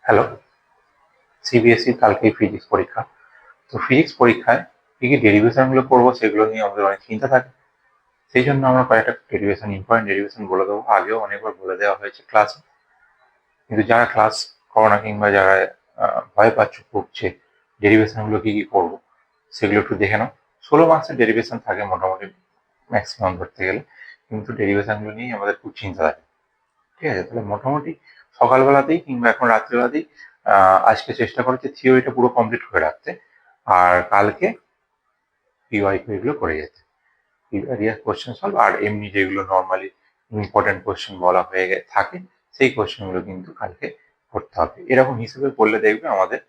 Hello, CBSE কালকেই physics পরীক্ষা। তো ফিজিক্স পরীক্ষায় কি কি ডেরিভেশনগুলো করবো সেগুলো নিয়ে আমাদের অনেক চিন্তা থাকে। সেই জন্য আমরা কয়েকটা ডেরিভেশন, ইম্পর্টেন্ট ডেরিভেশন বলে দেবো। আগেও অনেকবার বলে দেওয়া হয়েছে ক্লাসে, কিন্তু যারা ক্লাস করো না কিংবা যারা ভয় পাচ্ছ খুব যে ডেরিভেশনগুলো কি কি করবো সেগুলো একটু দেখে নাও। 16 মার্কসের ডেরিভেশন থাকে মোটামুটি ম্যাক্সিমাম ধরতে গেলে, কিন্তু ডেরিভেশনগুলো নিয়ে আমাদের খুব চিন্তা থাকে। ঠিক আছে, তাহলে মোটামুটি সকালবেলাতেই কিংবা এখন রাত্রিবেলাতেই আজকে চেষ্টা করছি থিওরিটা পুরো কমপ্লিট করে রাখতে, আর কালকে পিওয়াইকিউ এগুলো করে যেতে। রিয়াল কোশ্চেন সলভ আর এমনি যেগুলো নর্মালি ইম্পর্টেন্ট কোশ্চেন বলা হয়ে থাকে সেই কোশ্চেনগুলো কিন্তু কালকে করতে হবে। এরকম হিসেবে করলে দেখবে আমাদের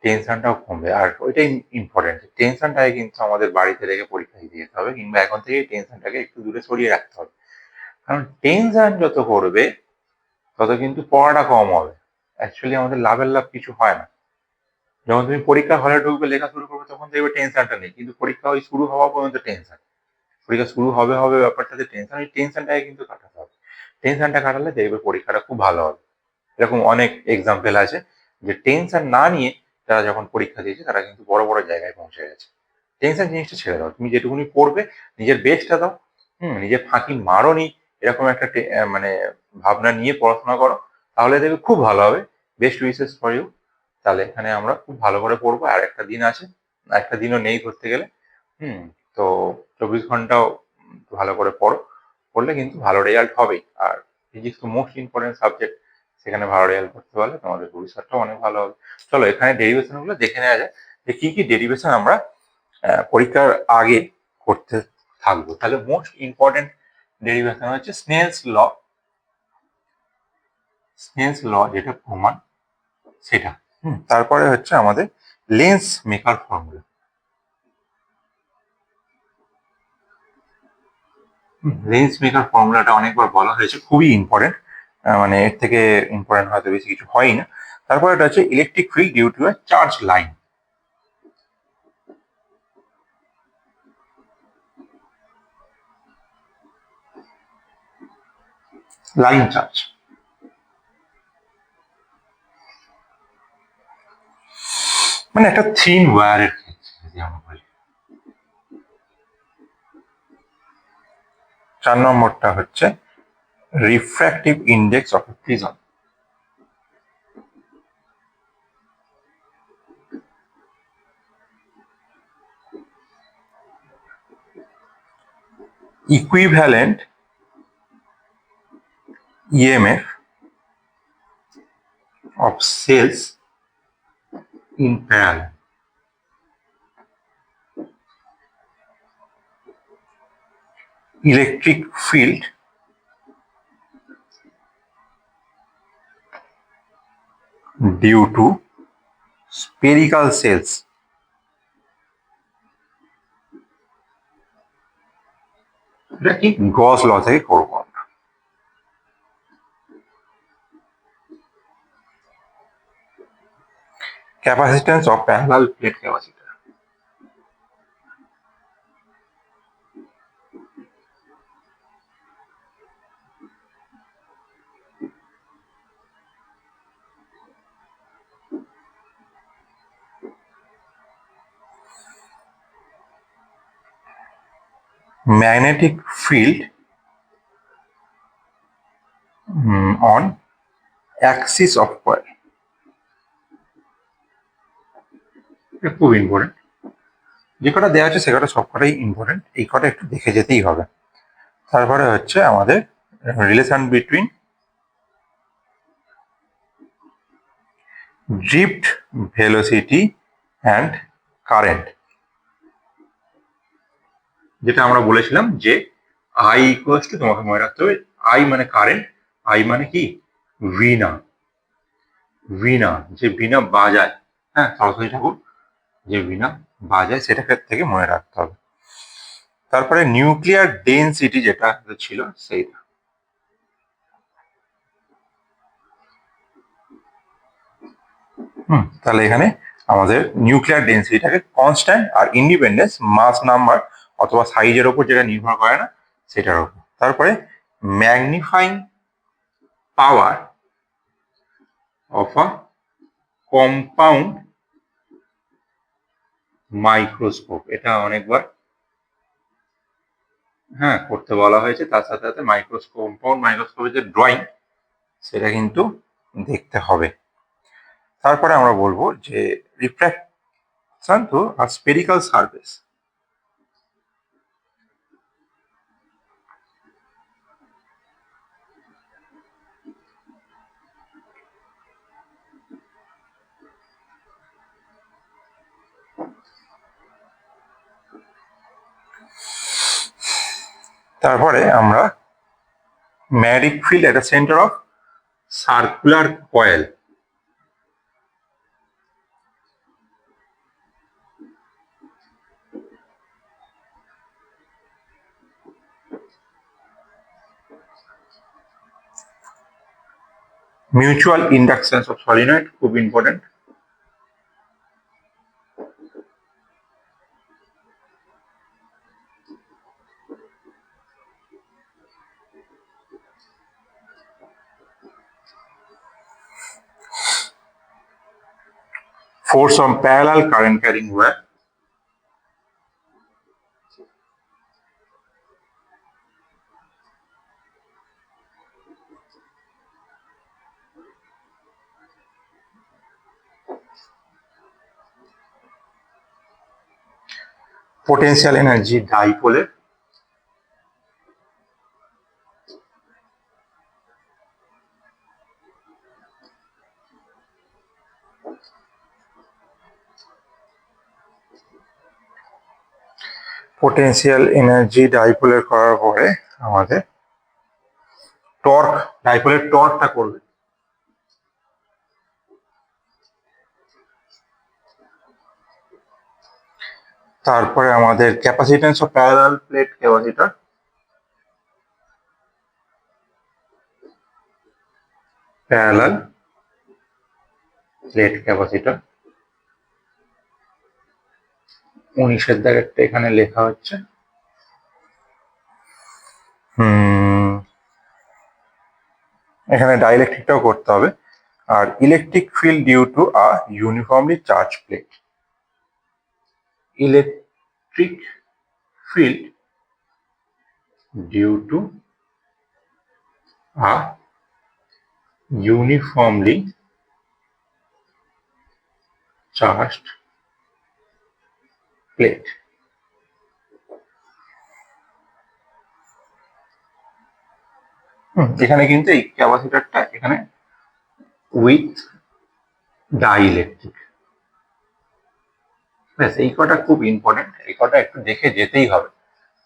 টেনশনটাও কমবে। আর ওইটাই ইম্পর্টেন্ট, টেনশনটাকে কিন্তু আমাদের বাড়িতে রেখে পরীক্ষা দিতে যেতে হবে, কিংবা এখন থেকেই টেনশনটাকে একটু দূরে সরিয়ে রাখতে হবে। কারণ টেনশন যত করবে তত কিন্তু পড়াটা কম হবে। অ্যাকচুয়ালি আমাদের লাভের লাভ কিছু হয় না। যখন তুমি পরীক্ষার হলে ঢুকবে, লেখা শুরু করবে, তখন দেখবে টেনশনটা নেই, কিন্তু পরীক্ষা ওই শুরু হওয়া পর্যন্ত টেনশন। পরীক্ষা শুরু হবে হবে ব্যাপারটাতে টেনশন, ওই টেনশনটাকে কিন্তু কাটাতে হবে। টেনশনটা কাটালে দেখবে পরীক্ষাটা খুব ভালো হবে। এরকম অনেক এক্সাম্পল আছে যে টেনশন না নিয়ে তারা যখন পরীক্ষা দিয়েছে তারা কিন্তু বড় বড় জায়গায় পৌঁছে গেছে। টেনশন জিনিসটা ছেড়ে দাও, তুমি যেটুকুনি পড়বে নিজের বেস্টটা দাও। নিজের ফাঁকি মারোনি এরকম একটা মানে ভাবনা নিয়ে পড়াশোনা করো, তাহলে দেখবে খুব ভালো হবে। Best wishes for you. তাহলে এখানে আমরা খুব ভালো করে পড়বো, আর একটা দিন আছে, একটা দিনও নেই ধরতে গেলে। হুম তো 24 ঘন্টাও ভালো করে পড়ো, পড়লে কিন্তু ভালো রেজাল্ট হবেই। আর ফিজিক্স তো মোস্ট ইম্পর্টেন্ট সাবজেক্ট, সেখানে ভালো রেজাল্ট করতে পারলে তোমাদের ভবিষ্যৎটাও অনেক ভালো হবে। চলো এখানে ডেরিভেশন গুলো দেখে নেওয়া যায় যে কি কি ডেরিভেশন আমরা পরীক্ষার আগে করতে থাকবো। তাহলে মোস্ট ইম্পর্টেন্ট ডেরিভেশন হচ্ছে স্নেলস ল। স্নেলস ল যেটা প্রমাণ সেটা। তারপরে হচ্ছে আমাদের lens maker formula. Lens maker ফর্মুলাটা অনেকবার বলা হয়েছে, খুবই ইম্পর্টেন্ট। মানে এর থেকে ইম্পর্টেন্ট হয়তো বেশি কিছু হয়ই না। তারপরে এটা হচ্ছে electric field due to a charge line. Line charge মানে একটা থিন ওয়্যারের ক্ষেত্রে যদি আমরা বলি। 4 নম্বরটা হচ্ছে refractive index of A prism. Equivalent EMF of cells in parallel. Electric field due to spherical cells. এটা কি গস ল থেকে করবো আমরা। Capacitance of parallel plate capacitor. Magnetic field on axis of coil. এটা খুব ইম্পর্টেন্ট। যে কটা দেওয়া আছে সে কটা সব কটাই ইম্পর্টেন্ট, এই কটা একটু দেখে যেতেই হবে। তারপরে হচ্ছে আমাদের relation between drift velocity and current. যেটা আমরা বলেছিলাম যে আই ইকুয়ালস টু, তোমাকে মনে রাখতে হবে, আই মানে কারেন্ট, আই মানে কি ভিনা। ভিনা, যে ভিনা বাজায়, হ্যাঁ সরস্বতী ঠাকুর যে ভিনা বাজায়, সেটা থেকে মনে রাখতে হবে। তারপরে নিউক্লিয়ার ডেনসিটি যেটা ছিল সেইটা। তাহলে এখানে আমাদের নিউক্লিয়ার ডেন্সিটিটাকে কনস্ট্যান্ট, আর ইন্ডিপেন্ডেন্স মাস নাম্বার অথবা সাইজের ওপর যেটা নির্ভর করে না সেটার ওপর। তারপরে magnifying power of a compound microscope, এটা অনেকবার করতে বলা হয়েছে। তার সাথে সাথে কম্পাউন্ড মাইক্রোস্কোপের যে ড্রয়িং সেটা কিন্তু দেখতে হবে। তারপরে আমরা বলবো যে refraction to a spherical surface. তারপরে আমরা magnetic field at the centre of circular coil. Mutual inductions of solenoid খুব important. Force on parallel current carrying wire. Potential energy dipole. Potential energy ডাইপোলের করার পরে আমাদের টর্ক, ডাইপোলের টর্কটা করবে। তারপরে আমাদের capacitance of parallel plate capacitor. Parallel plate capacitor 19-এর দাগেরটা এখানে লেখা হচ্ছে। এখানে ডাইইলেকট্রিকটাও করতে হবে। আর electric field due to a uniformly charge plate. Electric field due to a uniformly charged plate. এখানে কিন্তু এই ক্যাপাসিটরটা এখানে উইথ ডাইইলেকট্রিক। ব্যাস, এই কটা খুব ইম্পর্টেন্ট, এই কটা একটু দেখে যেতেই হবে।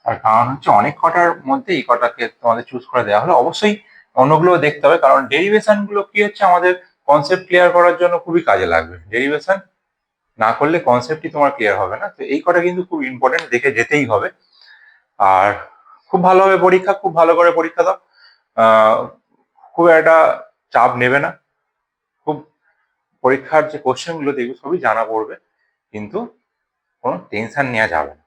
আর কারণ হচ্ছে অনেক কটার মধ্যে এই কটাকে তোমাদের চুজ করে দেওয়া হলো। অবশ্যই অন্যগুলো দেখতে হবে, কারণ ডেরিভেশন গুলো কি হচ্ছে আমাদের কনসেপ্ট ক্লিয়ার করার জন্য খুবই কাজে লাগবে। ডেরিভেশন না করলে কনসেপ্টই তোমার ক্লিয়ার হবে না। তো এই কটা কিন্তু খুব ইম্পর্টেন্ট, দেখে যেতেই হবে। আর খুব ভালোভাবে পরীক্ষা, খুব ভালো করে পরীক্ষা দাও। খুব একটা চাপ নেবে না। খুব পরীক্ষার যে কোশ্চেন গুলো দেখবে সবই জানা পড়বে, কিন্তু কোনো টেনশন নেওয়া যাবে না।